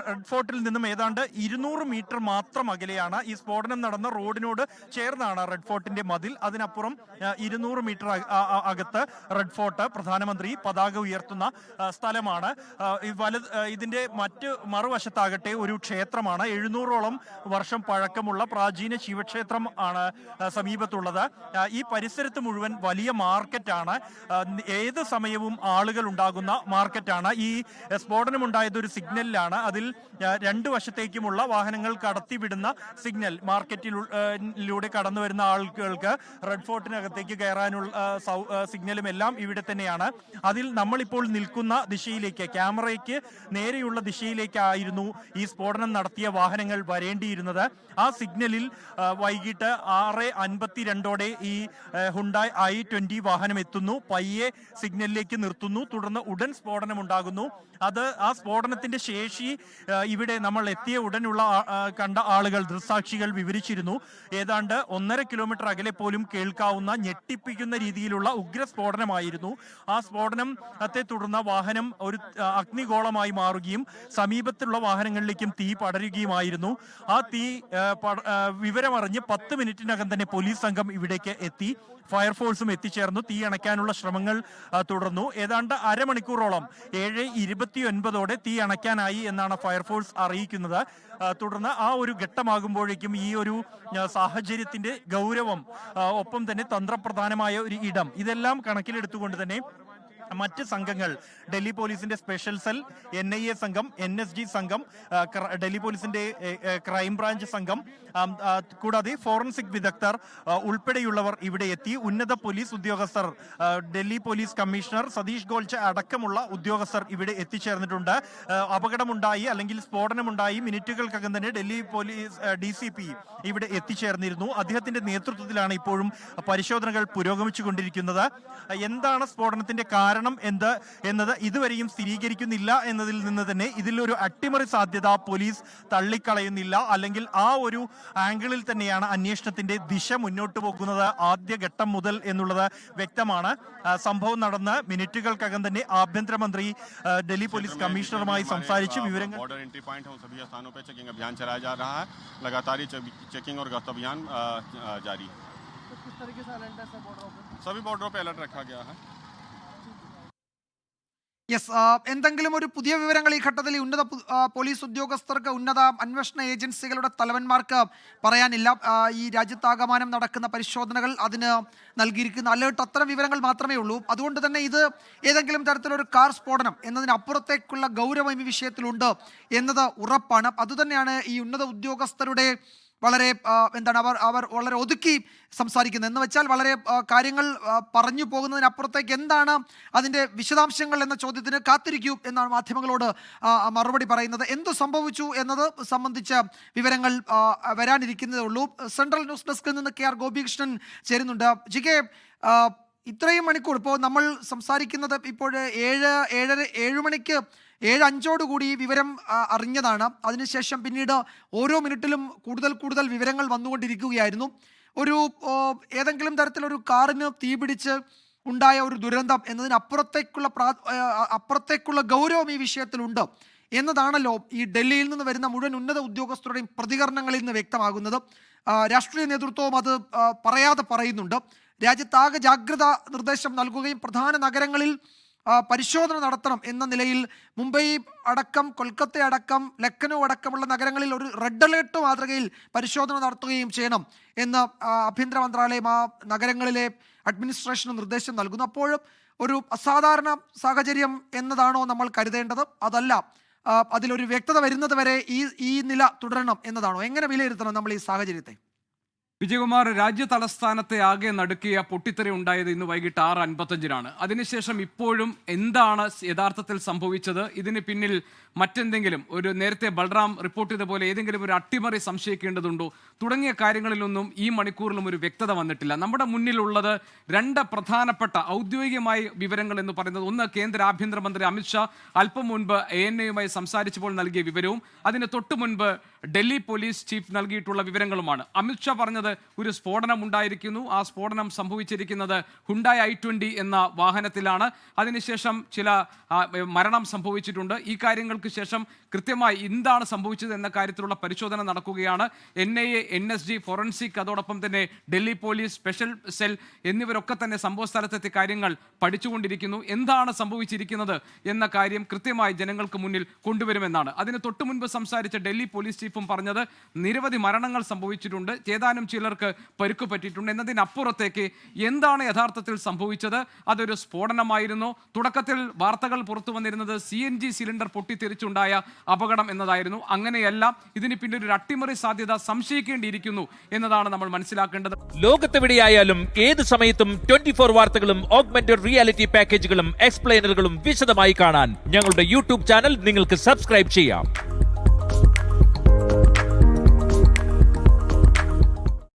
Red ഫോർട്ടിൽ നിന്നും ഏതാണ്ട് 200 metre മാത്രം അകലെയാണ്. ഈ സ്ഫോടനം നടന്ന റോഡിനോട് ചേർന്നാണ് റെഡ് ഫോർട്ടിന്റെ മതിൽ. അതിനപ്പുറം 200 മീറ്റർ അകത്ത് റെഡ് ഫോർട്ട്, പ്രധാനമന്ത്രി പതാക ഉയർത്തുന്ന സ്ഥലമാണ്. ഇതിന്റെ മറുവശത്താകട്ടെ ഒരു ക്ഷേത്രമാണ്. 700ഓളം വർഷം പഴക്കമുള്ള പ്രാചീന ശിവക്ഷേത്രം ആണ് സമീപത്തുള്ളത്. ഈ പരിസരത്ത് മുഴുവൻ വലിയ മാർക്കറ്റാണ്. ഏത് സമയവും ആളുകൾ ഉണ്ടാകുന്ന മാർക്കറ്റാണ്. ഈ സ്ഫോടനമുണ്ടായത് ഒരു സിഗ്നലിലാണ്. അതിൽ രണ്ടു വശത്തേക്കുമുള്ള വാഹനങ്ങൾ കടത്തിവിടുന്ന സിഗ്നൽ. മാർക്കറ്റിലൂടെ കടന്നു വരുന്ന ആളുകൾക്ക് റെഡ് ഫോർട്ടിനകത്തേക്ക് കയറാനുള്ള സിഗ്നലും എല്ലാം ഇവിടെ തന്നെയാണ്. അതിൽ നമ്മളിപ്പോൾ നിൽക്കുന്ന ദിശയിലേക്ക്, ക്യാമറയ്ക്ക് നേരെയുള്ള ദിശയിലേക്കായിരുന്നു ഈ സ്ഫോടനം നടത്തിയ വാഹനങ്ങൾ വരേണ്ടിയിരുന്നത്. ആ സിഗ്നലിൽ വൈകിട്ട് 6:52 ഈ ഹുണ്ടായ് i20 വാഹനം എത്തുന്നു. പയ്യെ സിഗ്നലിലേക്ക് നിർത്തുന്നു. തുടർന്ന് ഉടൻ സ്ഫോടനം ഉണ്ടാകുന്നു. ആ സ്ഫോടനത്തിന്റെ ശേഷി ഇവിടെ നമ്മൾ എത്തിയ ഉടനുള്ള കണ്ട ആളുകൾ, ദൃക്സാക്ഷികൾ വിവരിച്ചിരുന്നു. ഏതാണ്ട് 1.5 കിലോമീറ്റർ അകലെ പോലും കേൾക്കാവുന്ന ഞെട്ടിപ്പിക്കുന്ന രീതിയിലുള്ള ഉഗ്രസ്ഫോടനമായിരുന്നു. ആ സ്ഫോടനത്തെ തുടർന്ന് വാഹനം ഒരു അഗ്നിഗോളമായി മാറുകയും സമീപത്തുള്ള വാഹനങ്ങളിലേക്കും തീ പടരുകയുമായിരുന്നു. ആ തീ വിവരമറിഞ്ഞ് 10 മിനിറ്റിനകം തന്നെ പോലീസ് സംഘം ഇവിടേക്ക് എത്തി. ഫയർഫോഴ്സും എത്തിച്ചേർന്നു. തീ അണയ്ക്കാനുള്ള ശ്രമങ്ങൾ തുടർന്നു. ഏതാണ്ട് അരമണിക്കൂറോളം 7:29 തീ അണയ്ക്കാനായി എന്നാണ് ഫയർഫോഴ്സ് അറിയിക്കുന്നത്. തുടർന്ന് ആ ഒരു ഘട്ടമാകുമ്പോഴേക്കും ഈ ഒരു സാഹചര്യത്തിന്റെ ഗൗരവം, ഒപ്പം തന്നെ തന്ത്രപ്രധാനമായ ഒരു ഇടം, ഇതെല്ലാം കണക്കിലെടുത്തുകൊണ്ട് തന്നെ മറ്റ് സംഘങ്ങൾ, ഡൽഹി പോലീസിന്റെ സ്പെഷ്യൽ സെൽ, NIA സംഘം, NSG സംഘം, ഡൽഹി പോലീസിന്റെ ക്രൈംബ്രാഞ്ച് സംഘം, കൂടാതെ ഫോറൻസിക് വിദഗ്ധർ ഉൾപ്പെടെയുള്ളവർ ഇവിടെ എത്തി. ഉന്നത പോലീസ് ഉദ്യോഗസ്ഥർ, ഡൽഹി പോലീസ് കമ്മീഷണർ സതീഷ് ഗോൽച്ച അടക്കമുള്ള ഉദ്യോഗസ്ഥർ ഇവിടെ എത്തിച്ചേർന്നിട്ടുണ്ട്. അപകടമുണ്ടായി അല്ലെങ്കിൽ സ്ഫോടനമുണ്ടായി മിനിറ്റുകൾക്കകം തന്നെ ഡൽഹി പോലീസ് DCP ഇവിടെ എത്തിച്ചേർന്നിരുന്നു. അദ്ദേഹത്തിന്റെ നേതൃത്വത്തിലാണ് ഇപ്പോഴും പരിശോധനകൾ പുരോഗമിച്ചുകൊണ്ടിരിക്കുന്നത്. എന്താണ് സ്ഫോടനത്തിന്റെ കാരണം എന്നത് ഇതുവരെയും സ്ഥിരീകരിക്കുന്നില്ല എന്നതിൽ നിന്ന് തന്നെ ഇതിലൊരു അട്ടിമറി സാധ്യത പോലീസ് തള്ളിക്കളയുന്നില്ല. അല്ലെങ്കിൽ ആ ഒരു ആംഗിളിൽ തന്നെയാണ് അന്വേഷണത്തിന്റെ ദിശ മുന്നോട്ട് പോകുന്നത് ആദ്യഘട്ടം മുതൽ എന്നുള്ളത് വ്യക്തമാണ്. സംഭവം നടന്ന് മിനിറ്റുകൾക്കകം തന്നെ ആഭ്യന്തരമന്ത്രി ഡൽഹി പോലീസ് കമ്മീഷണറുമായി സംസാരിച്ചു വിവരങ്ങൾ सभी बॉर्डरों पे अलर्ट रखा गया है. യെസ്, എന്തെങ്കിലും ഒരു പുതിയ വിവരങ്ങൾ ഈ ഘട്ടത്തിൽ ഉന്നത പോലീസ് ഉദ്യോഗസ്ഥർക്ക്, ഉന്നത അന്വേഷണ ഏജൻസികളുടെ തലവന്മാർക്ക് പറയാനില്ല? ഈ രാജ്യത്താകമാനം നടക്കുന്ന പരിശോധനകൾ, അതിന് നൽകിയിരിക്കുന്ന അലേർട്ട്, അത്തരം വിവരങ്ങൾ മാത്രമേ ഉള്ളൂ. അതുകൊണ്ട് തന്നെ ഇത് ഏതെങ്കിലും തരത്തിലൊരു കാർ സ്ഫോടനം എന്നതിനപ്പുറത്തേക്കുള്ള ഗൗരവം ഈ വിഷയത്തിലുണ്ട് എന്നത് ഉറപ്പാണ്. അതുതന്നെയാണ് ഈ ഉന്നത ഉദ്യോഗസ്ഥരുടെ വളരെ അവർ വളരെ ഒതുക്കി സംസാരിക്കുന്നത്. എന്ന് വെച്ചാൽ വളരെ കാര്യങ്ങൾ പറഞ്ഞു പോകുന്നതിനപ്പുറത്തേക്ക് എന്താണ് അതിൻ്റെ വിശദാംശങ്ങൾ എന്ന ചോദ്യത്തിന് കാത്തിരിക്കൂ എന്നാണ് മാധ്യമങ്ങളോട് മറുപടി പറയുന്നത്. എന്തു സംഭവിച്ചു എന്നത് സംബന്ധിച്ച വിവരങ്ങൾ വരാനിരിക്കുന്നതേ ഉള്ളൂ. സെൻട്രൽ ന്യൂസ് ഡെസ്കിൽ നിന്ന് KR ഗോപികൃഷ്ണൻ ചേരുന്നുണ്ട്. GK, ഇത്രയും മണിക്കൂർ ഇപ്പോൾ നമ്മൾ സംസാരിക്കുന്നത് ഇപ്പോൾ 7 മണിക്ക് 7:05 ഈ വിവരം അറിഞ്ഞതാണ്. അതിനുശേഷം പിന്നീട് ഓരോ മിനിറ്റിലും കൂടുതൽ വിവരങ്ങൾ വന്നുകൊണ്ടിരിക്കുകയായിരുന്നു. ഏതെങ്കിലും തരത്തിലൊരു കാറിന് തീപിടിച്ച് ഉണ്ടായ ഒരു ദുരന്തം എന്നതിനപ്പുറത്തേക്കുള്ള ഗൗരവം ഈ വിഷയത്തിലുണ്ട് എന്നതാണല്ലോ ഈ ഡൽഹിയിൽ നിന്ന് വരുന്ന മുഴുവൻ ഉന്നത ഉദ്യോഗസ്ഥരുടെയും പ്രതികരണങ്ങളിൽ നിന്ന് വ്യക്തമാകുന്നത്. രാഷ്ട്രീയ നേതൃത്വവും അത് പറയാതെ പറയുന്നുണ്ട്. രാജ്യത്താകെ ജാഗ്രതാ നിർദ്ദേശം നൽകുകയും പ്രധാന നഗരങ്ങളിൽ പരിശോധന നടത്തണം എന്ന നിലയിൽ മുംബൈ അടക്കം, കൊൽക്കത്ത അടക്കം, ലക്നൗ അടക്കമുള്ള നഗരങ്ങളിൽ ഒരു റെഡ് അലേർട്ട് മാതൃകയിൽ പരിശോധന നടത്തുകയും ചെയ്യണം എന്ന് ആഭ്യന്തര മന്ത്രാലയം ആ നഗരങ്ങളിലെ അഡ്മിനിസ്ട്രേഷന് നിർദ്ദേശം നൽകുന്നു. അപ്പോഴും ഒരു അസാധാരണ സാഹചര്യം എന്നതാണോ നമ്മൾ കരുതേണ്ടത്? അതല്ല, അതിലൊരു വ്യക്തത വരുന്നത് വരെ ഈ നില തുടരണം എന്നതാണോ? എങ്ങനെ വിലയിരുത്തണം നമ്മൾ ഈ സാഹചര്യത്തെ? വിജയകുമാർ, രാജ്യ തലസ്ഥാനത്തെ ആകെ നടുക്കിയ പൊട്ടിത്തെറി ഉണ്ടായത് ഇന്ന് വൈകിട്ട് 6:55 അതിനുശേഷം ഇപ്പോഴും എന്താണ് യഥാർത്ഥത്തിൽ സംഭവിച്ചത്, ഇതിന് പിന്നിൽ മറ്റെന്തെങ്കിലും നേരത്തെ ബൽറാം റിപ്പോർട്ട് ചെയ്ത പോലെ ഏതെങ്കിലും ഒരു അട്ടിമറി സംശയിക്കേണ്ടതുണ്ടോ തുടങ്ങിയ കാര്യങ്ങളിലൊന്നും ഈ മണിക്കൂറിലും ഒരു വ്യക്തത വന്നിട്ടില്ല. നമ്മുടെ മുന്നിലുള്ളത് 2 പ്രധാനപ്പെട്ട ഔദ്യോഗികമായ വിവരങ്ങൾ എന്ന് പറയുന്നത്, ഒന്ന് കേന്ദ്ര ആഭ്യന്തരമന്ത്രി അമിത്ഷാ അല്പം മുൻപ് ANAയുമായി സംസാരിച്ചപ്പോൾ നൽകിയ വിവരവും അതിന് തൊട്ടു മുൻപ് ഡൽഹി പോലീസ് ചീഫ് നൽകിയിട്ടുള്ള വിവരങ്ങളുമാണ്. അമിത്ഷാ പറഞ്ഞത് ഒരു സ്ഫോടനം ഉണ്ടായിരിക്കുന്നു, ആ സ്ഫോടനം സംഭവിച്ചിരിക്കുന്നത് ഹുണ്ടായ് i20 എന്ന വാഹനത്തിലാണ്, അതിനുശേഷം ചില മരണം സംഭവിച്ചിട്ടുണ്ട്. ഈ കാര്യങ്ങൾക്ക് ശേഷം കൃത്യമായി എന്താണ് സംഭവിച്ചത് എന്ന കാര്യത്തിലുള്ള പരിശോധന നടക്കുകയാണ്. NIA, NSG, ഫോറൻസിക്, അതോടൊപ്പം തന്നെ ഡൽഹി പോലീസ്, സ്പെഷ്യൽ സെൽ എന്നിവരൊക്കെ തന്നെ സംഭവ സ്ഥലത്തെത്തി കാര്യങ്ങൾ പഠിച്ചുകൊണ്ടിരിക്കുന്നു. എന്താണ് സംഭവിച്ചിരിക്കുന്നത് എന്ന കാര്യം കൃത്യമായി ജനങ്ങൾക്ക് മുന്നിൽ കൊണ്ടുവരുമെന്നാണ്. അതിന് തൊട്ടു മുൻപ് സംസാരിച്ച ഡൽഹി പോലീസ് ചീഫും പറഞ്ഞത് നിരവധി മരണങ്ങൾ സംഭവിച്ചിട്ടുണ്ട്, ഏതാനും ചിലർക്ക് പരുക്ക് പറ്റിയിട്ടുണ്ട് എന്നതിനപ്പുറത്തേക്ക് എന്താണ് യഥാർത്ഥത്തിൽ സംഭവിച്ചത്? അതൊരു സ്ഫോടനമായിരുന്നു. തുടക്കത്തിൽ വാർത്തകൾ പുറത്തു വന്നിരുന്നത് CNG സിലിണ്ടർ പൊട്ടിത്തെറിച്ചുണ്ടായ അപകടം എന്നതായിരുന്നു. അങ്ങനെയല്ല, ഇതിന് പിന്നിൽ ഒരു അട്ടിമറി സാധ്യത സംശയിക്കേണ്ടിയിരിക്കുന്നു എന്നതാണ് നമ്മൾ മനസ്സിലാക്കേണ്ടത്. ലോകത്തെവിടെയായാലും ഏത് സമയത്തും 24 വാർത്തകളും ഓഗ്മെന്റഡ് റിയാലിറ്റി പാക്കേജുകളും എക്സ്പ്ലെയിനറുകളും വിശദമായി കാണാൻ ഞങ്ങളുടെ YouTube ചാനൽ നിങ്ങൾക്ക് സബ്സ്ക്രൈബ് ചെയ്യാം.